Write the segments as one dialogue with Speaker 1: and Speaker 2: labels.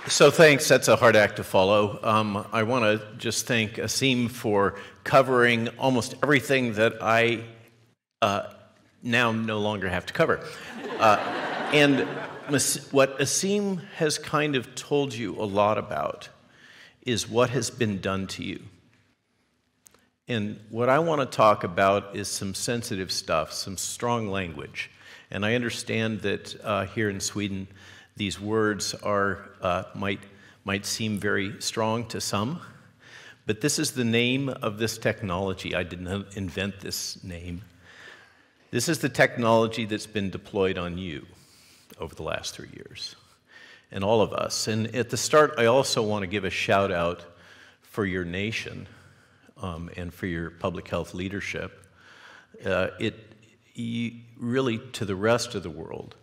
Speaker 1: So thanks, that's a hard act to follow. I want to just thank Asim for covering almost everything that I now no longer have to cover. And what Asim has kind of told you a lot about is what has been done to you. And what I want to talk about is some sensitive stuff, some strong language. And I understand that here in Sweden, these words are might seem very strong to some, but this is the name of this technology. I did not invent this name. This is the technology that's been deployed on you over the last 3 years, and all of us. And at the start, I also want to give a shout out for your nation and for your public health leadership. Really, to the rest of the world,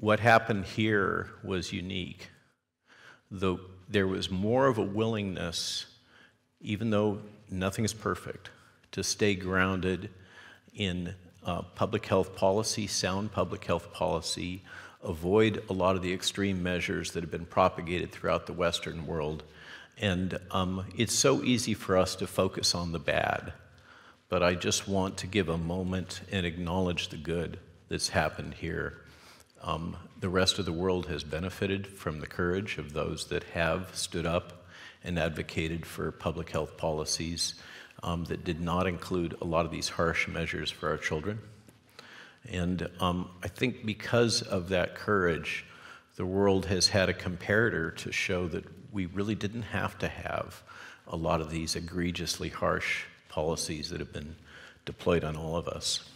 Speaker 1: what happened here was unique. Though there was more of a willingness, even though nothing is perfect, to stay grounded in public health policy, sound public health policy, avoid a lot of the extreme measures that have been propagated throughout the Western world. And it's so easy for us to focus on the bad, but I just want to give a moment and acknowledge the good that's happened here. The rest of the world has benefited from the courage of those that have stood up and advocated for public health policies that did not include a lot of these harsh measures for our children. And I think because of that courage, the world has had a comparator to show that we really didn't have to have a lot of these egregiously harsh policies that have been deployed on all of us.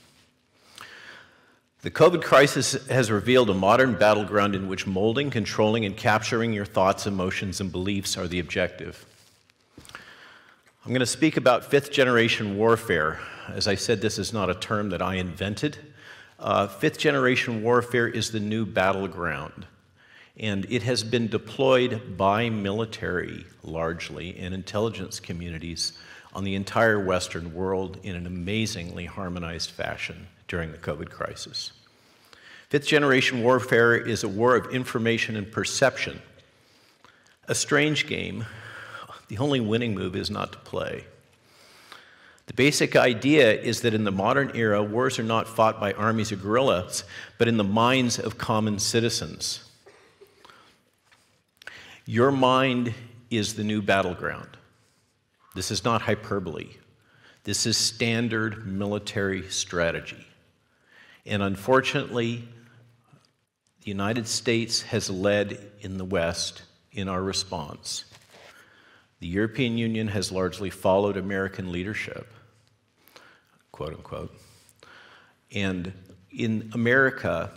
Speaker 1: The COVID crisis has revealed a modern battleground in which molding, controlling, and capturing your thoughts, emotions, and beliefs are the objective. I'm going to speak about fifth-generation warfare. As I said, this is not a term that I invented. Fifth-generation warfare is the new battleground, and it has been deployed by military, largely, and intelligence communities on the entire Western world in an amazingly harmonized fashion during the COVID crisis. Fifth-generation warfare is a war of information and perception. A strange game. The only winning move is not to play. The basic idea is that in the modern era, wars are not fought by armies or guerrillas, but in the minds of common citizens. Your mind is the new battleground. This is not hyperbole. This is standard military strategy. And unfortunately, the United States has led in the West in our response. The European Union has largely followed American leadership, quote unquote. And in America,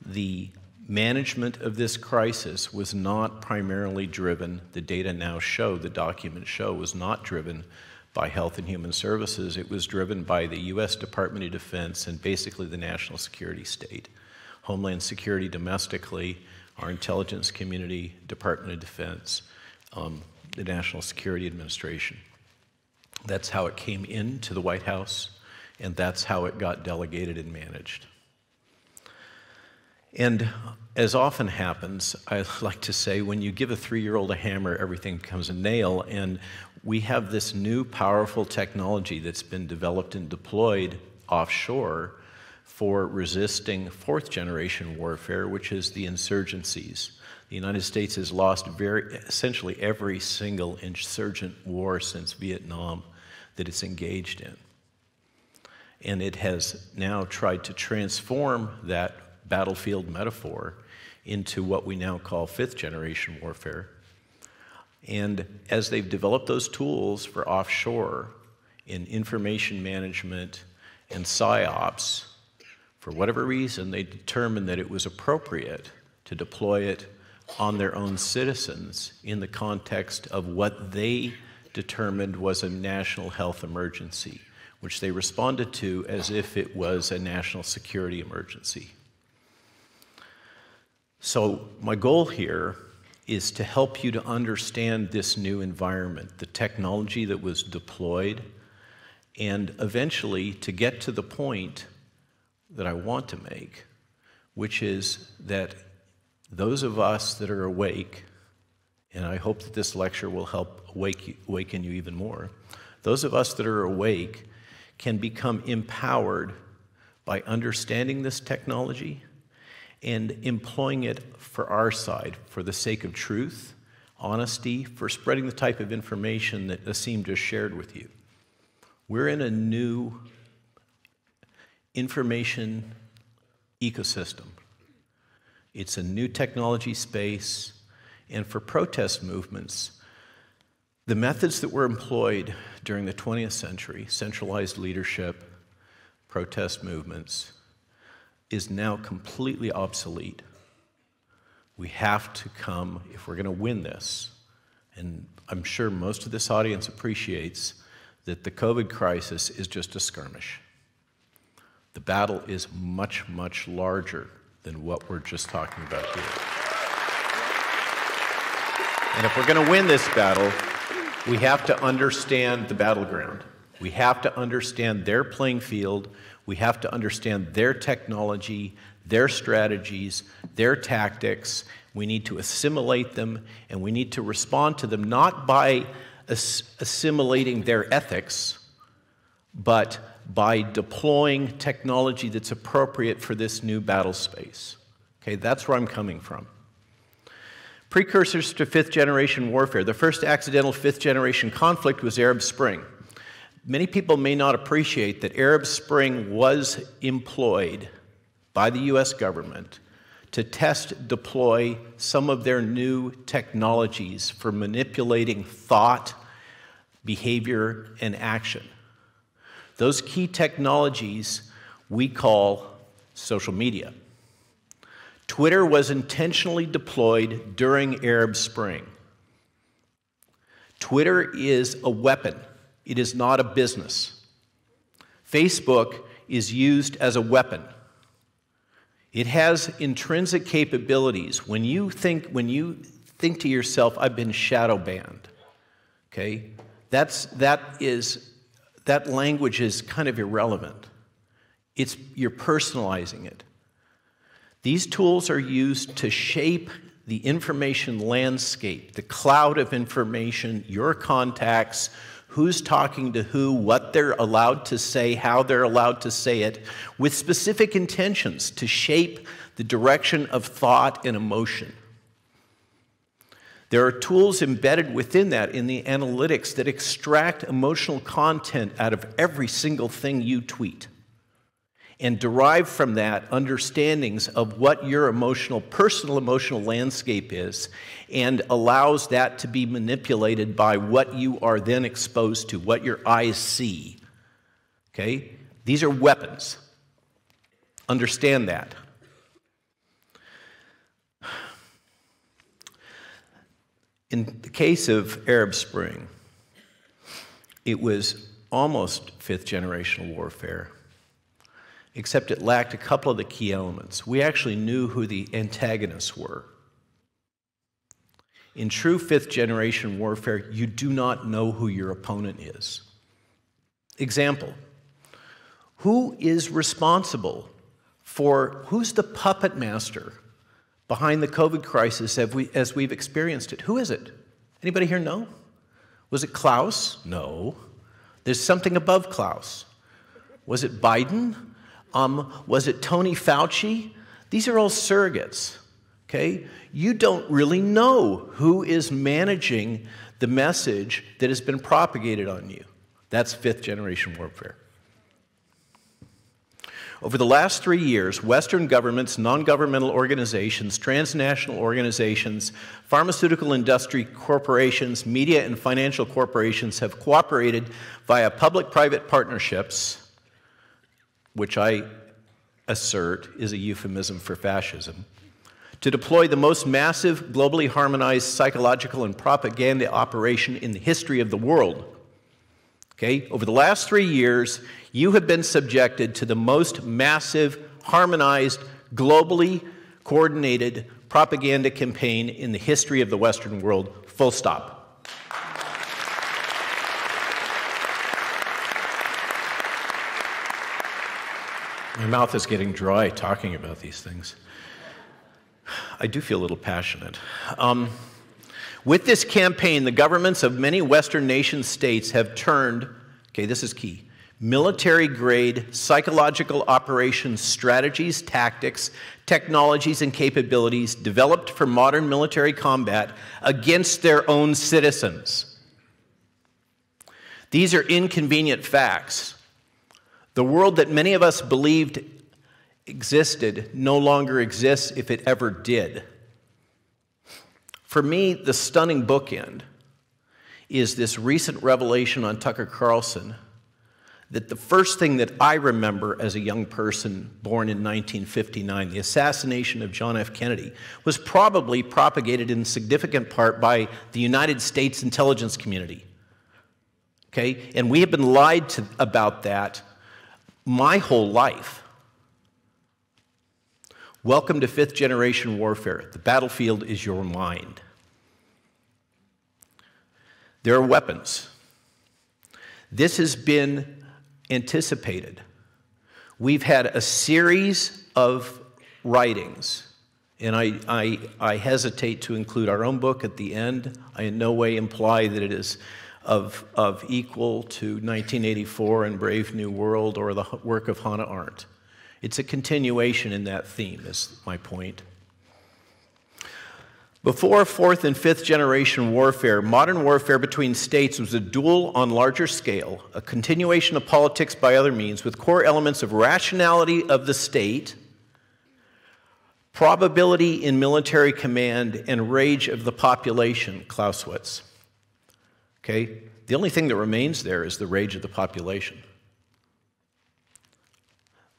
Speaker 1: the management of this crisis was not primarily driven, the data now show, the documents show, was not driven by Health and Human Services. It was driven by the U.S. Department of Defense and basically the national security state. Homeland Security domestically, our intelligence community, Department of Defense, the National Security Administration. That's how it came into the White House, and that's how it got delegated and managed. And as often happens, I like to say, when you give a 3-year-old a hammer, everything becomes a nail, and we have this new powerful technology that's been developed and deployed offshore for resisting fourth-generation warfare, which is the insurgencies. The United States has lost essentially every single insurgent war since Vietnam that it's engaged in. And it has now tried to transform that battlefield metaphor into what we now call fifth-generation warfare. And as they've developed those tools for offshore in information management and PSYOPs, for whatever reason, they determined that it was appropriate to deploy it on their own citizens in the context of what they determined was a national health emergency, which they responded to as if it was a national security emergency. So my goal here is to help you to understand this new environment, the technology that was deployed, and eventually to get to the point that I want to make, which is that those of us that are awake, and I hope that this lecture will help awaken you even more, those of us that are awake can become empowered by understanding this technology and employing it for our side, for the sake of truth, honesty, for spreading the type of information that Asim just shared with you. We're in a new information ecosystem. It's a new technology space, and for protest movements, the methods that were employed during the 20th century, centralized leadership, protest movements, is now completely obsolete. We have to come, if we're going to win this, and I'm sure most of this audience appreciates that the COVID crisis is just a skirmish. The battle is much, much larger than what we're just talking about here. And if we're going to win this battle, we have to understand the battleground. We have to understand their playing field. We have to understand their technology, their strategies, their tactics. We need to assimilate them, and we need to respond to them not by assimilating their ethics, but by deploying technology that's appropriate for this new battle space. Okay, that's where I'm coming from. Precursors to fifth-generation warfare. The first accidental fifth-generation conflict was Arab Spring. Many people may not appreciate that Arab Spring was employed by the US government to test, deploy some of their new technologies for manipulating thought, behavior, and action. Those key technologies we call social media. Twitter was intentionally deployed during Arab Spring. Twitter is a weapon. It is not a business. Facebook is used as a weapon. It has intrinsic capabilities. When you think to yourself, I've been shadow banned, okay? That language is kind of irrelevant. You're personalizing it. These tools are used to shape the information landscape, the cloud of information, your contacts, who's talking to who, what they're allowed to say, how they're allowed to say it, with specific intentions to shape the direction of thought and emotion. There are tools embedded within that in the analytics that extract emotional content out of every single thing you tweet and derive from that understandings of what your personal emotional landscape is, and allows that to be manipulated by what you are then exposed to, what your eyes see. Okay? These are weapons. Understand that. In the case of Arab Spring, it was almost fifth-generational warfare, except it lacked a couple of the key elements. We actually knew who the antagonists were. In true fifth-generation warfare, you do not know who your opponent is. Example, who is responsible who's the puppet master behind the COVID crisis as we've experienced it? Who is it? Anybody here know? Was it Klaus? No. There's something above Klaus. Was it Biden? Was it Tony Fauci? These are all surrogates, okay? You don't really know who is managing the message that has been propagated on you. That's fifth-generation warfare. Over the last 3 years, Western governments, non-governmental organizations, transnational organizations, pharmaceutical industry corporations, media and financial corporations have cooperated via public-private partnerships, which I assert is a euphemism for fascism, to deploy the most massive, globally harmonized psychological and propaganda operation in the history of the world. Okay? Over the last 3 years, you have been subjected to the most massive, harmonized, globally coordinated propaganda campaign in the history of the Western world, full stop. My mouth is getting dry talking about these things. I do feel a little passionate. With this campaign, the governments of many Western nation states have turned, okay, this is key, military-grade psychological operations strategies, tactics, technologies, and capabilities developed for modern military combat against their own citizens. These are inconvenient facts. The world that many of us believed existed no longer exists if it ever did. For me, the stunning bookend is this recent revelation on Tucker Carlson that the first thing that I remember as a young person born in 1959, the assassination of John F. Kennedy, was probably propagated in significant part by the United States intelligence community. Okay? And we have been lied to about that my whole life. Welcome to fifth generation warfare. The battlefield is your mind. There are weapons. This has been anticipated. We've had a series of writings, and I hesitate to include our own book at the end. I in no way imply that it is of equal to 1984 and Brave New World or the work of Hannah Arendt. It's a continuation in that theme, is my point. Before fourth and fifth generation warfare, modern warfare between states was a duel on larger scale, a continuation of politics by other means, with core elements of rationality of the state, probability in military command, and rage of the population, Clausewitz. Okay? The only thing that remains there is the rage of the population.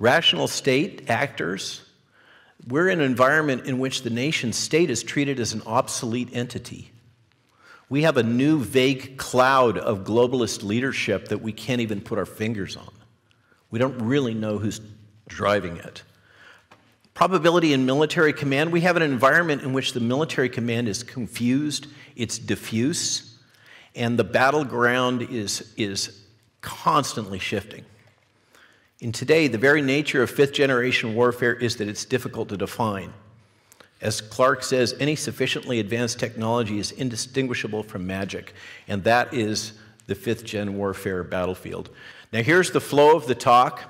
Speaker 1: Rational state actors, we're in an environment in which the nation state is treated as an obsolete entity. We have a new vague cloud of globalist leadership that we can't even put our fingers on. We don't really know who's driving it. Probability in military command, we have an environment in which the military command is confused, it's diffuse, and the battleground is constantly shifting. And today, the very nature of fifth generation warfare is that it's difficult to define. As Clark says, any sufficiently advanced technology is indistinguishable from magic, and that is the fifth gen warfare battlefield. Now here's the flow of the talk.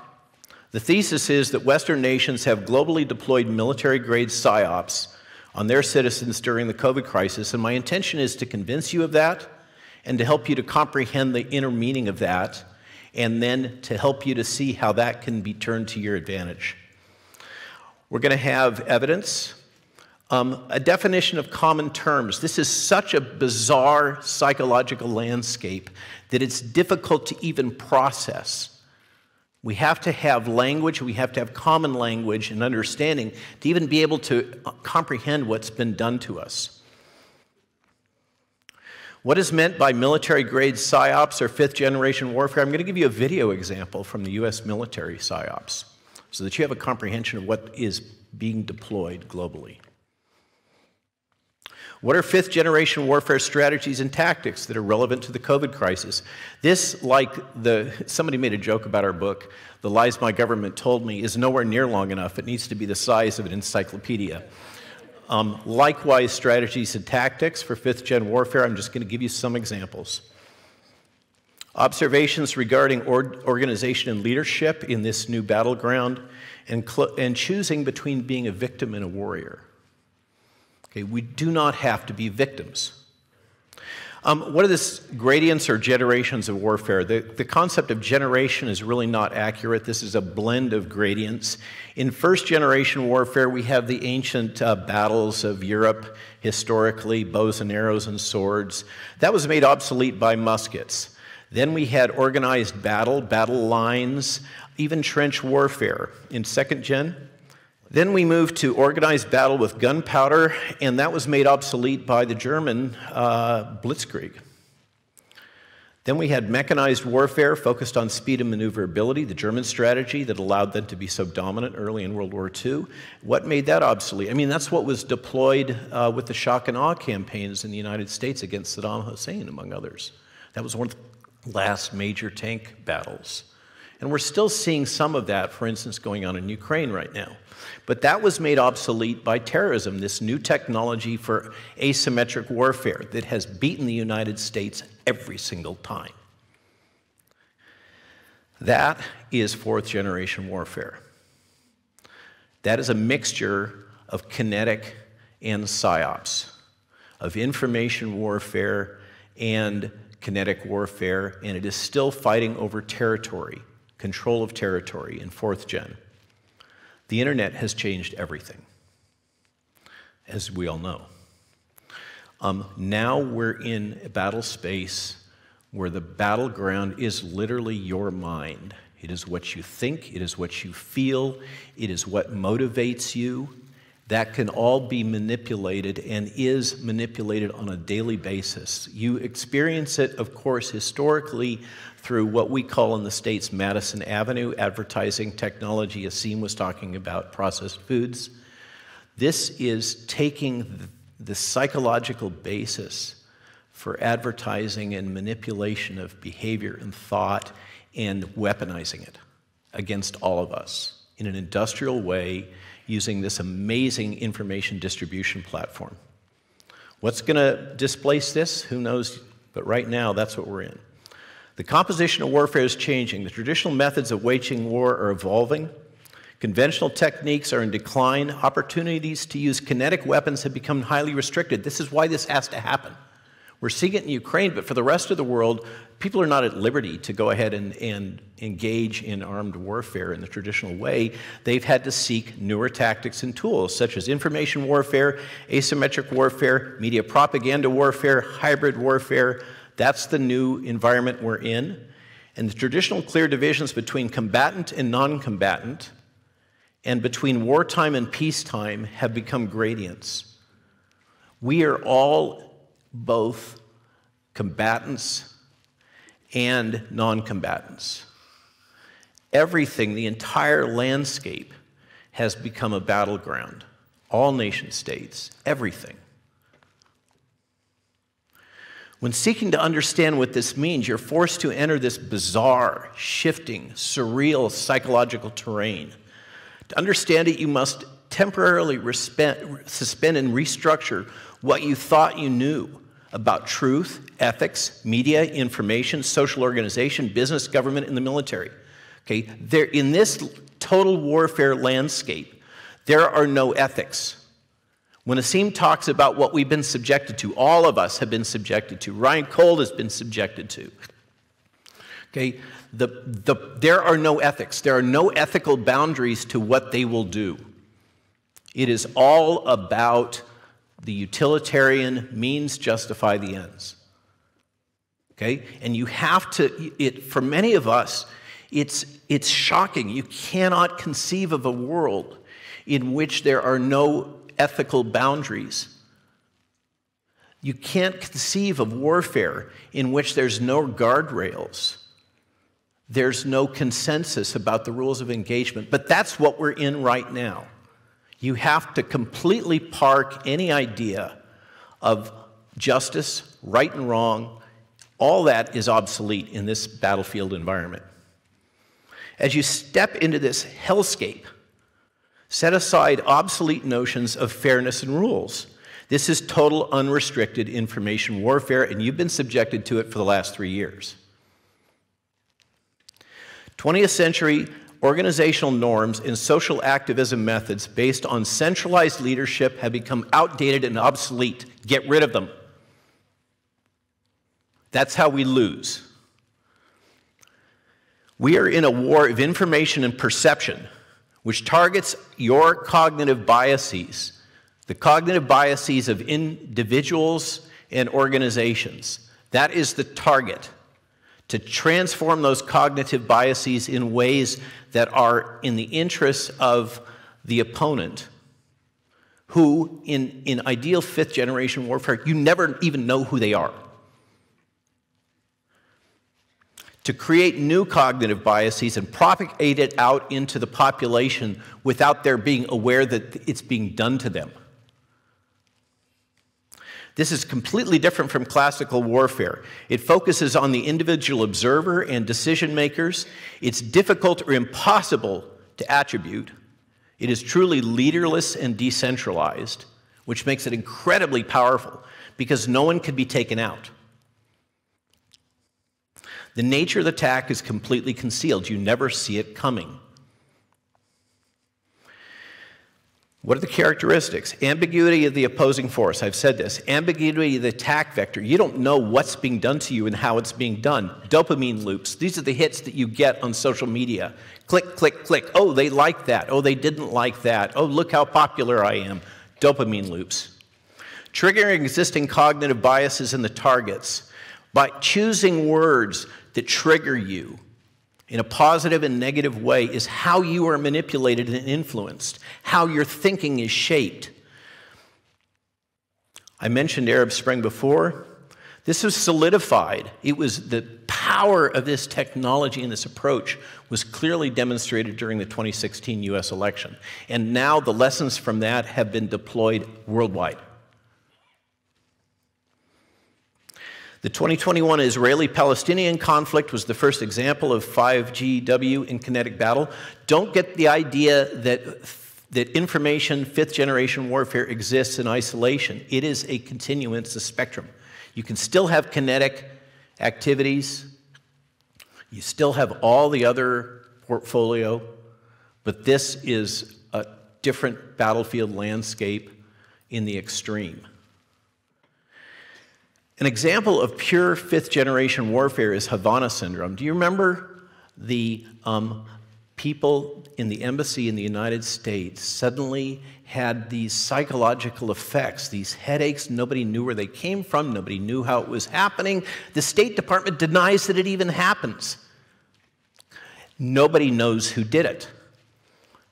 Speaker 1: The thesis is that Western nations have globally deployed military-grade psyops on their citizens during the COVID crisis, and my intention is to convince you of that and to help you to comprehend the inner meaning of that, and then to help you to see how that can be turned to your advantage. We're going to have evidence, a definition of common terms. This is such a bizarre psychological landscape that it's difficult to even process. We have to have language, we have to have common language and understanding to even be able to comprehend what's been done to us. What is meant by military-grade psyops or fifth-generation warfare? I'm going to give you a video example from the U.S. military psyops so that you have a comprehension of what is being deployed globally. What are fifth-generation warfare strategies and tactics that are relevant to the COVID crisis? This, like somebody made a joke about our book, The Lies My Government Told Me, is nowhere near long enough. It needs to be the size of an encyclopedia. Likewise, strategies and tactics for fifth-gen warfare, I'm just going to give you some examples. Observations regarding organization and leadership in this new battleground, and choosing between being a victim and a warrior. Okay, we do not have to be victims. What are the gradients or generations of warfare? The concept of generation is really not accurate. This is a blend of gradients. In first-generation warfare, we have the ancient battles of Europe, historically, bows and arrows and swords. That was made obsolete by muskets. Then we had organized battle lines, even trench warfare in second gen. Then we moved to organized battle with gunpowder, and that was made obsolete by the German Blitzkrieg. Then we had mechanized warfare focused on speed and maneuverability, the German strategy that allowed them to be so dominant early in World War II. What made that obsolete? I mean, that's what was deployed with the shock and awe campaigns in the United States against Saddam Hussein, among others. That was one of the last major tank battles. And we're still seeing some of that, for instance, going on in Ukraine right now. But that was made obsolete by terrorism, this new technology for asymmetric warfare that has beaten the United States every single time. That is fourth-generation warfare. That is a mixture of kinetic and psyops, of information warfare and kinetic warfare, and it is still fighting over territory, control of territory in fourth gen. The internet has changed everything, as we all know. Now we're in a battle space where the battleground is literally your mind. It is what you think, it is what you feel, it is what motivates you. That can all be manipulated and is manipulated on a daily basis. You experience it, of course, historically through what we call in the States Madison Avenue, advertising technology, as Seem was talking about, processed foods. This is taking the psychological basis for advertising and manipulation of behavior and thought and weaponizing it against all of us in an industrial way using this amazing information distribution platform. What's going to displace this? Who knows? But right now, that's what we're in. The composition of warfare is changing. The traditional methods of waging war are evolving. Conventional techniques are in decline. Opportunities to use kinetic weapons have become highly restricted. This is why this has to happen. We're seeing it in Ukraine, but for the rest of the world, people are not at liberty to go ahead and engage in armed warfare in the traditional way. They've had to seek newer tactics and tools, such as information warfare, asymmetric warfare, media propaganda warfare, hybrid warfare. That's the new environment we're in. And the traditional clear divisions between combatant and non-combatant and between wartime and peacetime have become gradients. We are all both combatants and non-combatants. Everything, the entire landscape, has become a battleground. All nation states, everything. When seeking to understand what this means, you're forced to enter this bizarre, shifting, surreal psychological terrain. To understand it, you must temporarily suspend and restructure what you thought you knew about truth, ethics, media, information, social organization, business, government, and the military. Okay, in this total warfare landscape, there are no ethics. When Asim talks about what we've been subjected to, all of us have been subjected to, Ryan Cole has been subjected to. Okay, there are no ethics. There are no ethical boundaries to what they will do. It is all about the utilitarian means justify the ends. Okay? And you have to, for many of us, it's shocking. You cannot conceive of a world in which there are no ethical boundaries. You can't conceive of warfare in which there's no guardrails. There's no consensus about the rules of engagement. But that's what we're in right now. You have to completely park any idea of justice, right and wrong. All that is obsolete in this battlefield environment. As you step into this hellscape, set aside obsolete notions of fairness and rules. This is total unrestricted information warfare, and you've been subjected to it for the last 3 years. 20th century organizational norms and social activism methods based on centralized leadership have become outdated and obsolete. Get rid of them. That's how we lose. We are in a war of information and perception, which targets your cognitive biases, the cognitive biases of individuals and organizations. That is the target. To transform those cognitive biases in ways that are in the interests of the opponent, who, in ideal fifth-generation warfare, you never even know who they are. To create new cognitive biases and propagate it out into the population without their being aware that it's being done to them. This is completely different from classical warfare. It focuses on the individual observer and decision makers. It's difficult or impossible to attribute. It is truly leaderless and decentralized, which makes it incredibly powerful because no one can be taken out. The nature of the attack is completely concealed. You never see it coming. What are the characteristics? Ambiguity of the opposing force. I've said this. Ambiguity of the attack vector. You don't know what's being done to you and how it's being done. Dopamine loops. These are the hits that you get on social media. Click, click, click. Oh, they like that. Oh, they didn't like that. Oh, look how popular I am. Dopamine loops. Triggering existing cognitive biases in the targets by choosing words that trigger you in a positive and negative way is how you are manipulated and influenced, how your thinking is shaped. I mentioned Arab Spring before. This was solidified. It was the power of this technology and this approach was clearly demonstrated during the 2016 US election. And now the lessons from that have been deployed worldwide. The 2021 Israeli-Palestinian conflict was the first example of 5GW in kinetic battle. Don't get the idea that information, fifth-generation warfare exists in isolation. It is a continuum, it's a spectrum. You can still have kinetic activities. You still have all the other portfolio, but this is a different battlefield landscape in the extreme. An example of pure fifth-generation warfare is Havana syndrome. Do you remember the people in the embassy in the United States suddenly had these psychological effects, these headaches? Nobody knew where they came from. Nobody knew how it was happening. The State Department denies that it even happens. Nobody knows who did it.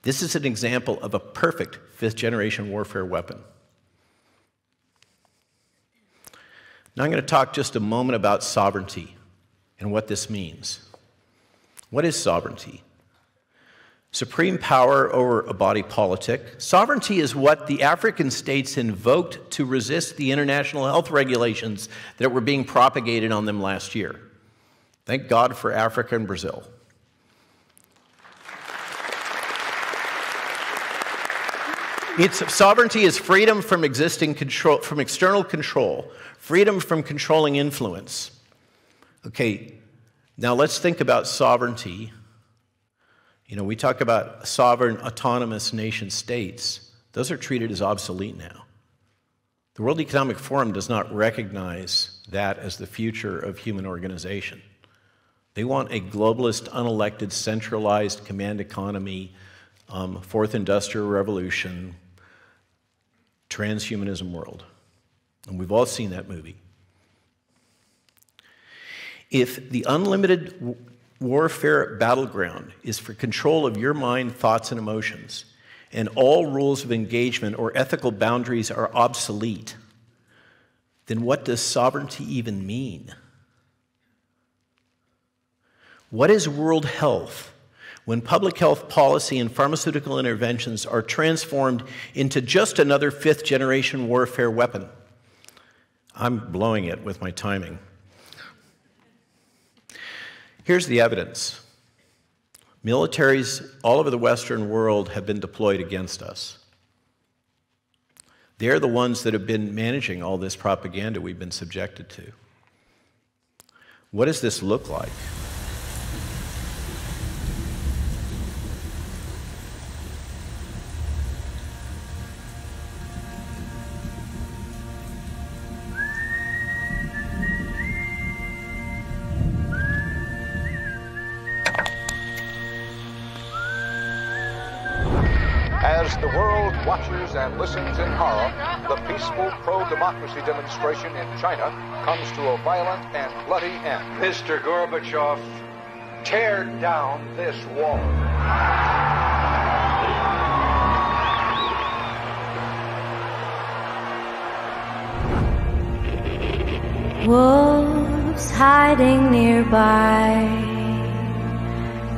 Speaker 1: This is an example of a perfect fifth-generation warfare weapon. Now I'm going to talk just a moment about sovereignty and what this means. What is sovereignty? Supreme power over a body politic. Sovereignty is what the African states invoked to resist the international health regulations that were being propagated on them last year. Thank God for Africa and Brazil. Sovereignty is freedom from existing control, from external control, freedom from controlling influence. Okay, now let's think about sovereignty. You know, we talk about sovereign, autonomous nation states. Those are treated as obsolete now. The World Economic Forum does not recognize that as the future of human organization. They want a globalist, unelected, centralized command economy, fourth industrial revolution, transhumanism world. And we've all seen that movie. If the unlimited warfare battleground is for control of your mind, thoughts, and emotions, and all rules of engagement or ethical boundaries are obsolete, then what does sovereignty even mean? What is world health when public health policy and pharmaceutical interventions are transformed into just another fifth-generation warfare weapon? I'm blowing it with my timing. Here's the evidence. Militaries all over the Western world have been deployed against us. They're the ones that have been managing all this propaganda we've been subjected to. What does this look like?
Speaker 2: As the world watches and listens in horror, the peaceful pro-democracy demonstration in China comes to a violent and bloody end.
Speaker 3: Mr. Gorbachev, tear down this wall.
Speaker 4: Wolves hiding nearby,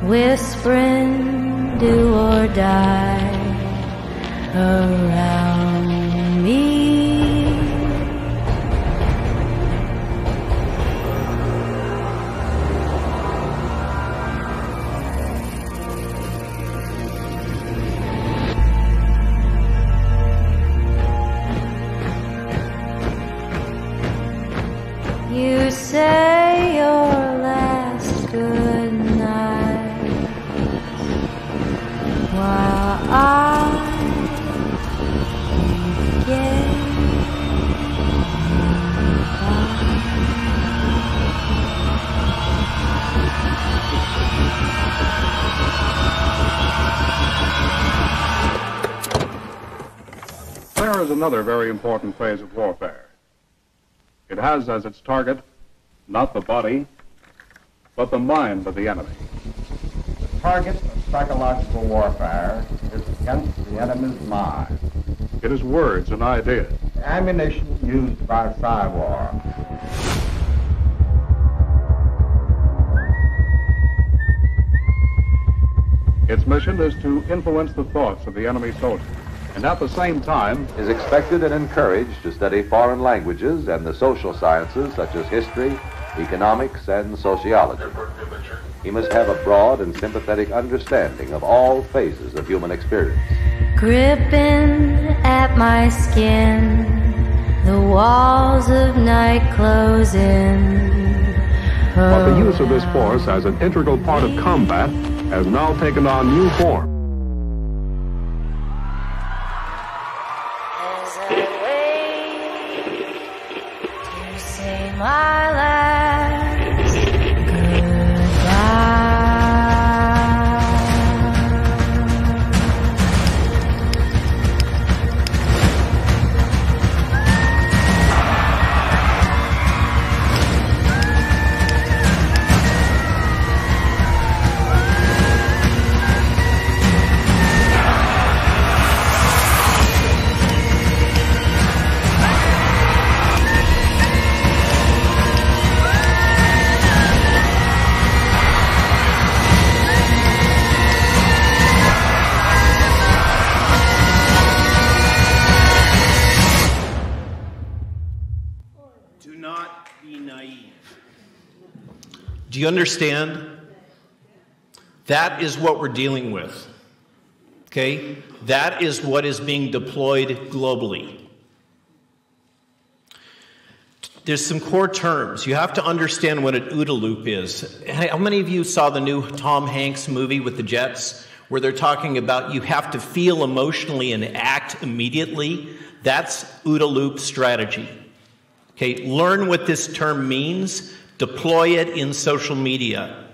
Speaker 4: whispering do or die around me.
Speaker 5: There is another very important phase of warfare. It has as its target not the body, but the mind of the enemy.
Speaker 6: The target of psychological warfare is against the enemy's mind.
Speaker 5: It is words and ideas.
Speaker 6: The ammunition used by Psywar.
Speaker 5: Its mission is to influence the thoughts of the enemy soldier, and at the same time
Speaker 2: Is expected and encouraged to study foreign languages and the social sciences such as history, economics, and sociology. He must have a broad and sympathetic understanding of all phases of human experience.
Speaker 4: Gripping at my skin, the walls of night close in.
Speaker 5: but the use of this force as an integral part of combat has now taken on new form.
Speaker 4: As I wait to say my last goodbye.
Speaker 1: Do not be naive. Do you understand? That is what we're dealing with. Okay? That is what is being deployed globally. There's some core terms. You have to understand what an OODA loop is. How many of you saw the new Tom Hanks movie with the jets, where they're talking about you have to feel emotionally and act immediately? That's OODA loop strategy. Okay, learn what this term means, deploy it in social media.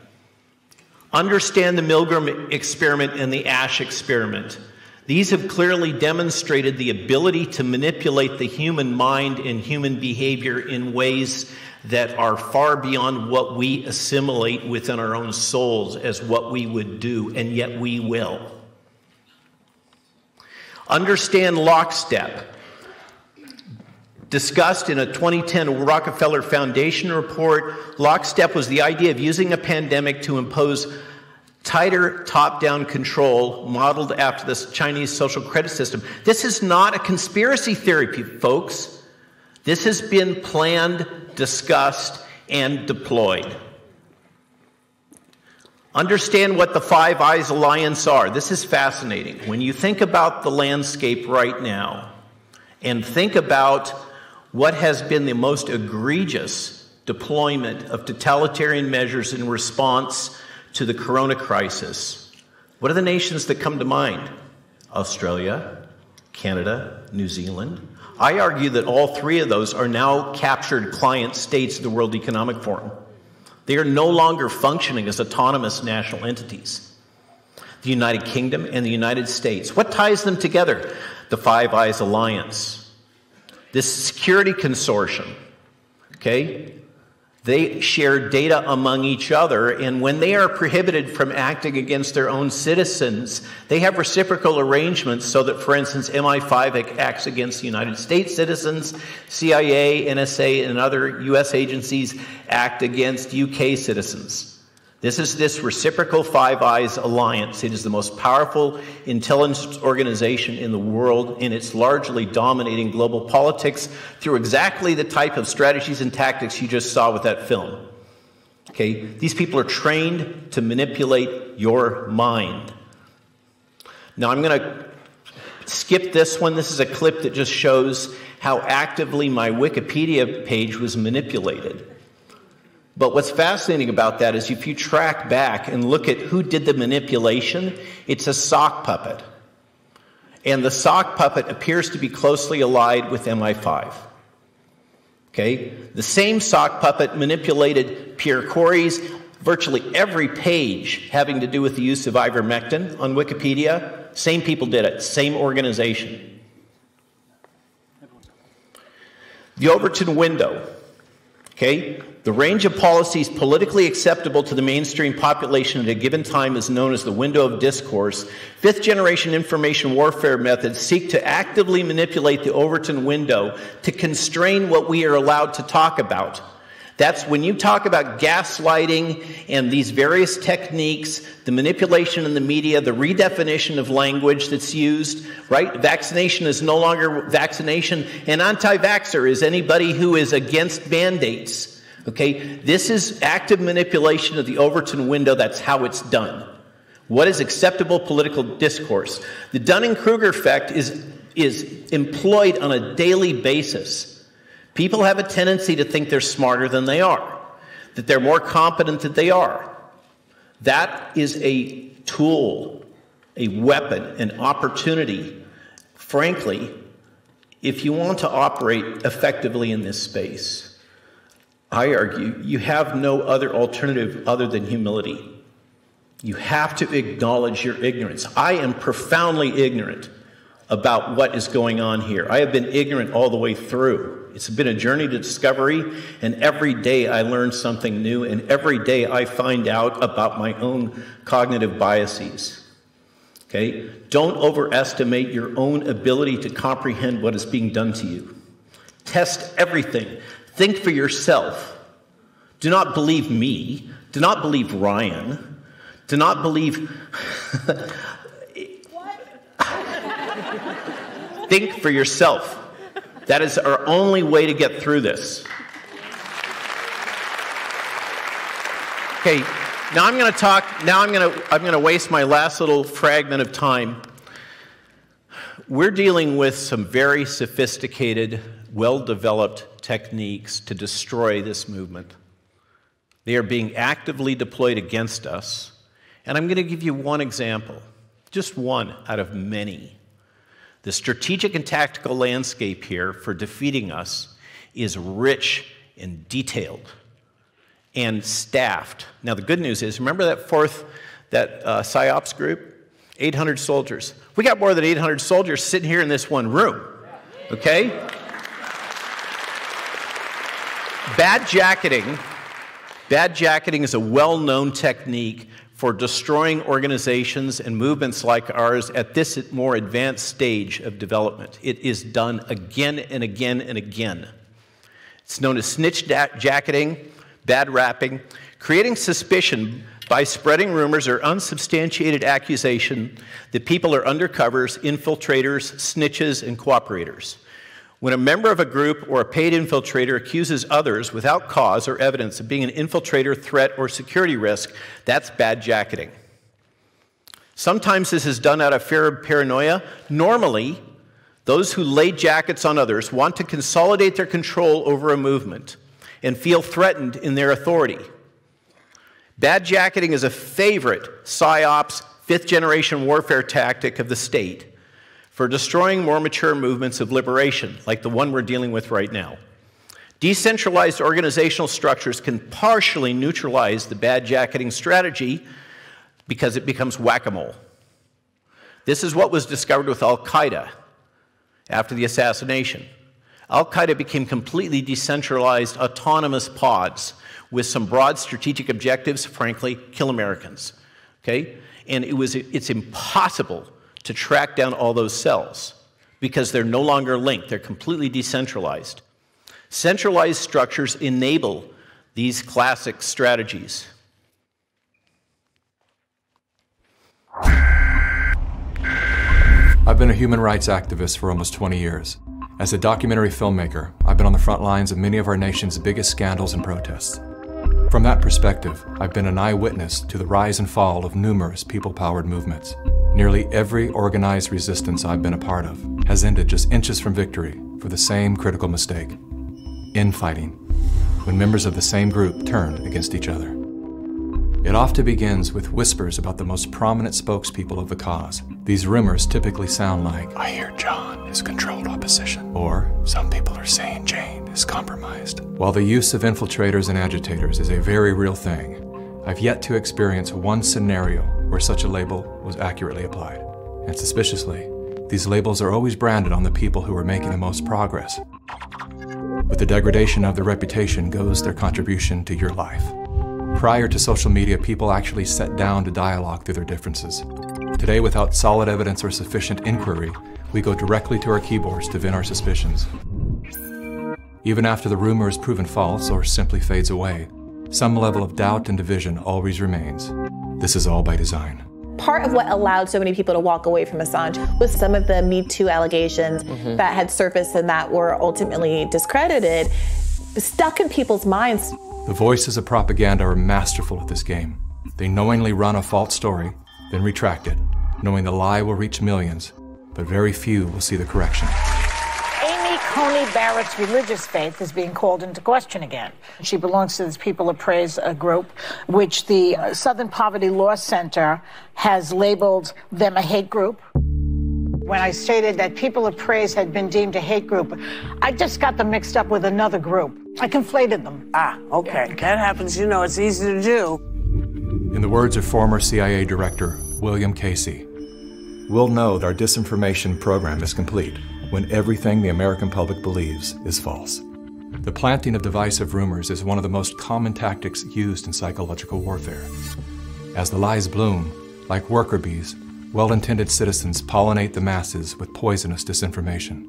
Speaker 1: Understand the Milgram experiment and the Ash experiment. These have clearly demonstrated the ability to manipulate the human mind and human behavior in ways that are far beyond what we assimilate within our own souls as what we would do, and yet we will. Understand lockstep. Discussed in a 2010 Rockefeller Foundation report, lockstep was the idea of using a pandemic to impose tighter top-down control modeled after the Chinese social credit system. This is not a conspiracy theory, folks. This has been planned, discussed, and deployed. Understand what the Five Eyes Alliance are. This is fascinating. When you think about the landscape right now, and think about what has been the most egregious deployment of totalitarian measures in response to the corona crisis, what are the nations that come to mind? Australia, Canada, New Zealand. I argue that all three of those are now captured client states of the World Economic Forum. They are no longer functioning as autonomous national entities. The United Kingdom and the United States. What ties them together? The Five Eyes Alliance. This security consortium, okay? They share data among each other, and when they are prohibited from acting against their own citizens, they have reciprocal arrangements so that, for instance, MI5 acts against the United States citizens, CIA, NSA, and other US agencies act against UK citizens. This is this reciprocal Five Eyes Alliance. It is the most powerful intelligence organization in the world, and it's largely dominating global politics through exactly the type of strategies and tactics you just saw with that film. Okay? These people are trained to manipulate your mind. Now, I'm going to skip this one. This is a clip that just shows how actively my Wikipedia page was manipulated. But what's fascinating about that is if you track back and look at who did the manipulation, it's a sock puppet. And the sock puppet appears to be closely allied with MI5. Okay? The same sock puppet manipulated Pierre Corey's virtually every page having to do with the use of ivermectin on Wikipedia. Same people did it, same organization. The Overton window. Okay? The range of policies politically acceptable to the mainstream population at a given time is known as the window of discourse. Fifth-generation information warfare methods seek to actively manipulate the Overton window to constrain what we are allowed to talk about. That's when you talk about gaslighting and these various techniques, the manipulation in the media, the redefinition of language that's used, right? Vaccination is no longer vaccination, and anti-vaxxer is anybody who is against mandates. Okay? This is active manipulation of the Overton window. That's how it's done. What is acceptable political discourse? The Dunning-Kruger effect is employed on a daily basis. People have a tendency to think they're smarter than they are, that they're more competent than they are. That is a tool, a weapon, an opportunity. Frankly, if you want to operate effectively in this space, I argue you have no other alternative other than humility. You have to acknowledge your ignorance. I am profoundly ignorant about what is going on here. I have been ignorant all the way through. It's been a journey to discovery, and every day I learn something new, and every day I find out about my own cognitive biases. Okay? Don't overestimate your own ability to comprehend what is being done to you. Test everything. Think for yourself. Do not believe me. Do not believe Ryan. Do not believe... Think for yourself. That is our only way to get through this. Okay, now I'm going to talk. Now I'm going to waste my last little fragment of time. We're dealing with some very sophisticated, well-developed techniques to destroy this movement. They are being actively deployed against us, and I'm going to give you one example, just one out of many. The strategic and tactical landscape here for defeating us is rich and detailed and staffed. Now, the good news is, remember that PSYOPs group? 800 soldiers. We got more than 800 soldiers sitting here in this one room, okay? Bad jacketing is a well-known technique for destroying organizations and movements like ours at this more advanced stage of development. It is done again and again and again. It's known as snitch jacketing, bad rapping, creating suspicion by spreading rumors or unsubstantiated accusation that people are undercovers, infiltrators, snitches, and cooperators. When a member of a group or a paid infiltrator accuses others without cause or evidence of being an infiltrator, threat, or security risk, that's bad jacketing. Sometimes this is done out of fear of paranoia. Normally, those who lay jackets on others want to consolidate their control over a movement and feel threatened in their authority. Bad jacketing is a favorite PSYOPs, fifth-generation warfare tactic of the state for destroying more mature movements of liberation, like the one we're dealing with right now. Decentralized organizational structures can partially neutralize the bad jacketing strategy because it becomes whack-a-mole. This is what was discovered with Al-Qaeda after the assassination. Al-Qaeda became completely decentralized, autonomous pods with some broad strategic objectives, frankly, kill Americans. Okay? And it's impossible to track down all those cells because they're no longer linked. They're completely decentralized. Centralized structures enable these classic strategies.
Speaker 7: I've been a human rights activist for almost 20 years. As a documentary filmmaker, I've been on the front lines of many of our nation's biggest scandals and protests. From that perspective, I've been an eyewitness to the rise and fall of numerous people-powered movements. Nearly every organized resistance I've been a part of has ended just inches from victory for the same critical mistake: infighting, when members of the same group turn against each other. It often begins with whispers about the most prominent spokespeople of the cause. These rumors typically sound like, "I hear John is controlled opposition," or "Some people are saying Jane is compromised." While the use of infiltrators and agitators is a very real thing, I've yet to experience one scenario where such a label was accurately applied. And suspiciously, these labels are always branded on the people who are making the most progress. With the degradation of their reputation goes their contribution to your life. Prior to social media, people actually sat down to dialogue through their differences. Today, without solid evidence or sufficient inquiry, we go directly to our keyboards to vent our suspicions. Even after the rumor is proven false or simply fades away, some level of doubt and division always remains. This is all by design.
Speaker 8: Part of what allowed so many people to walk away from Assange was some of the Me Too allegations that had surfaced and that were ultimately discredited, stuck in people's minds.
Speaker 7: The voices of propaganda are masterful at this game. They knowingly run a false story, then retract it, knowing the lie will reach millions, but very few will see the correction.
Speaker 9: Amy Coney Barrett's religious faith is being called into question again. She belongs to this People of Praise group, which the Southern Poverty Law Center has labeled them a hate group. When I stated that People of Praise had been deemed a hate group, I just got them mixed up with another group. I conflated them.
Speaker 10: Ah, okay. That happens, you know, it's easy to do.
Speaker 7: In the words of former CIA Director William Casey, we'll know that our disinformation program is complete when everything the American public believes is false. The planting of divisive rumors is one of the most common tactics used in psychological warfare. As the lies bloom, like worker bees, well-intended citizens pollinate the masses with poisonous disinformation.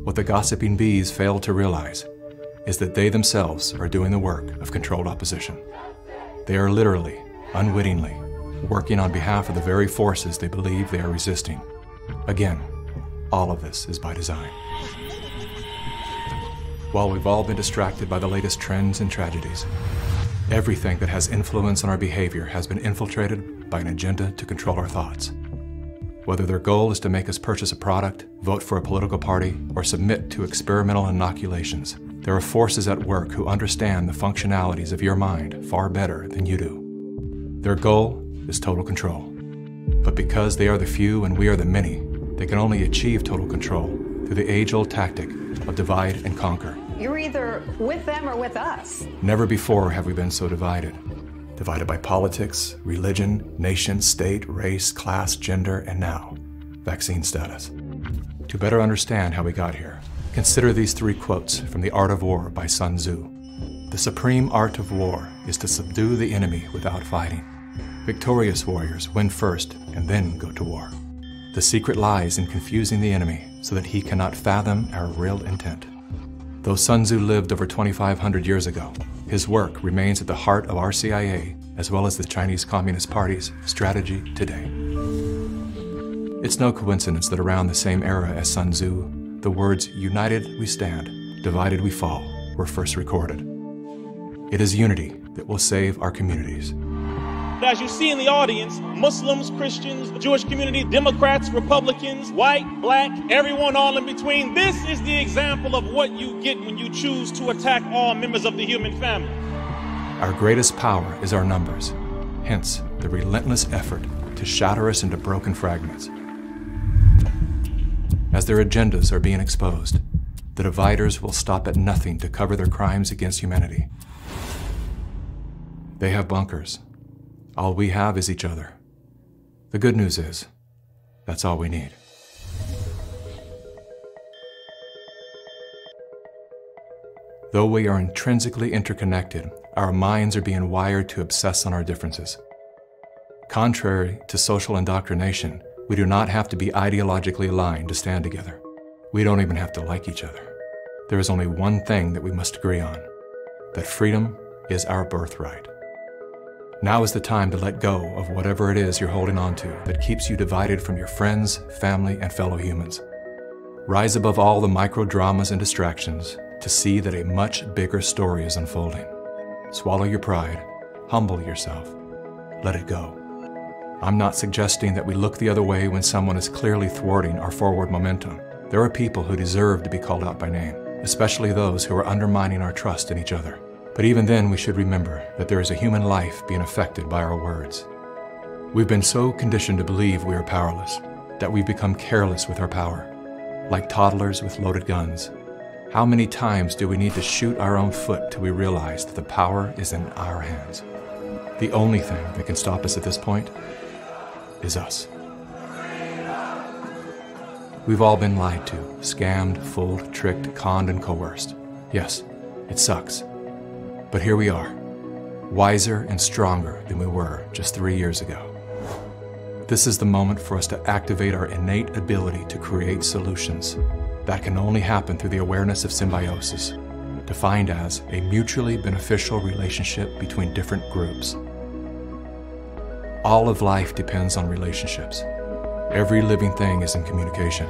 Speaker 7: What the gossiping bees fail to realize is that they themselves are doing the work of controlled opposition. They are literally, unwittingly, working on behalf of the very forces they believe they are resisting. Again, all of this is by design. While we've all been distracted by the latest trends and tragedies, everything that has influence on our behavior has been infiltrated by an agenda to control our thoughts. Whether their goal is to make us purchase a product, vote for a political party, or submit to experimental inoculations, there are forces at work who understand the functionalities of your mind far better than you do. Their goal is total control. But because they are the few and we are the many, they can only achieve total control through the age-old tactic of divide and conquer.
Speaker 11: You're either with them or with us.
Speaker 7: Never before have we been so divided. Divided by politics, religion, nation, state, race, class, gender, and now, vaccine status. To better understand how we got here, consider these three quotes from The Art of War by Sun Tzu. The supreme art of war is to subdue the enemy without fighting. Victorious warriors win first and then go to war. The secret lies in confusing the enemy so that he cannot fathom our real intent. Though Sun Tzu lived over 2,500 years ago, his work remains at the heart of our CIA as well as the Chinese Communist Party's strategy today. It's no coincidence that around the same era as Sun Tzu, the words "united we stand, divided we fall" were first recorded. It is unity that will save our communities.
Speaker 12: As you see in the audience, Muslims, Christians, the Jewish community, Democrats, Republicans, white, black, everyone all in between. This is the example of what you get when you choose to attack all members of the human family.
Speaker 7: Our greatest power is our numbers, hence the relentless effort to shatter us into broken fragments. As their agendas are being exposed, the dividers will stop at nothing to cover their crimes against humanity. They have bunkers. All we have is each other. The good news is, that's all we need. Though we are intrinsically interconnected, our minds are being wired to obsess on our differences. Contrary to social indoctrination, we do not have to be ideologically aligned to stand together. We don't even have to like each other. There is only one thing that we must agree on, that freedom is our birthright. Now is the time to let go of whatever it is you're holding on to that keeps you divided from your friends, family, and fellow humans. Rise above all the micro dramas and distractions to see that a much bigger story is unfolding. Swallow your pride, humble yourself, let it go. I'm not suggesting that we look the other way when someone is clearly thwarting our forward momentum. There are people who deserve to be called out by name, especially those who are undermining our trust in each other. But even then, we should remember that there is a human life being affected by our words. We've been so conditioned to believe we are powerless that we've become careless with our power, like toddlers with loaded guns. How many times do we need to shoot our own foot till we realize that the power is in our hands? The only thing that can stop us at this point is us. We've all been lied to, scammed, fooled, tricked, conned, and coerced. Yes, it sucks. But here we are, wiser and stronger than we were just 3 years ago. This is the moment for us to activate our innate ability to create solutions. That can only happen through the awareness of symbiosis, defined as a mutually beneficial relationship between different groups. All of life depends on relationships. Every living thing is in communication,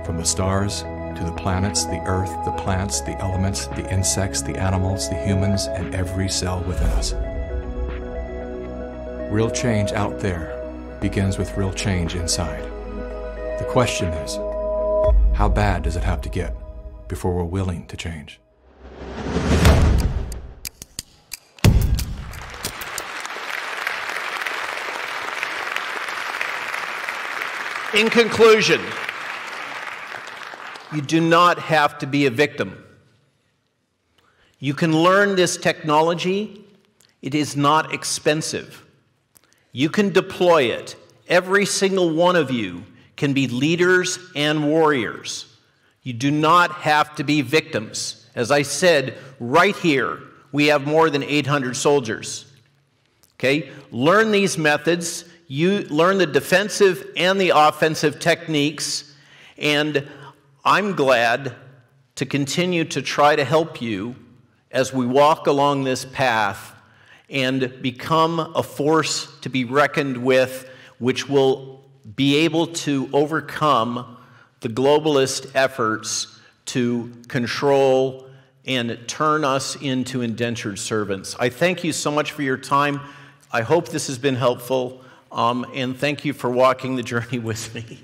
Speaker 7: from the stars to the planets, the earth, the plants, the elements, the insects, the animals, the humans, and every cell within us. Real change out there begins with real change inside. The question is, how bad does it have to get before we're willing to change?
Speaker 1: In conclusion, you do not have to be a victim. You can learn this technology. It is not expensive. You can deploy it. Every single one of you can be leaders and warriors. You do not have to be victims. As I said, right here, we have more than 800 soldiers. Okay? Learn these methods. You learn the defensive and the offensive techniques, and I'm glad to continue to try to help you as we walk along this path and become a force to be reckoned with, which will be able to overcome the globalist efforts to control and turn us into indentured servants. I thank you so much for your time. I hope this has been helpful, and thank you for walking the journey with me.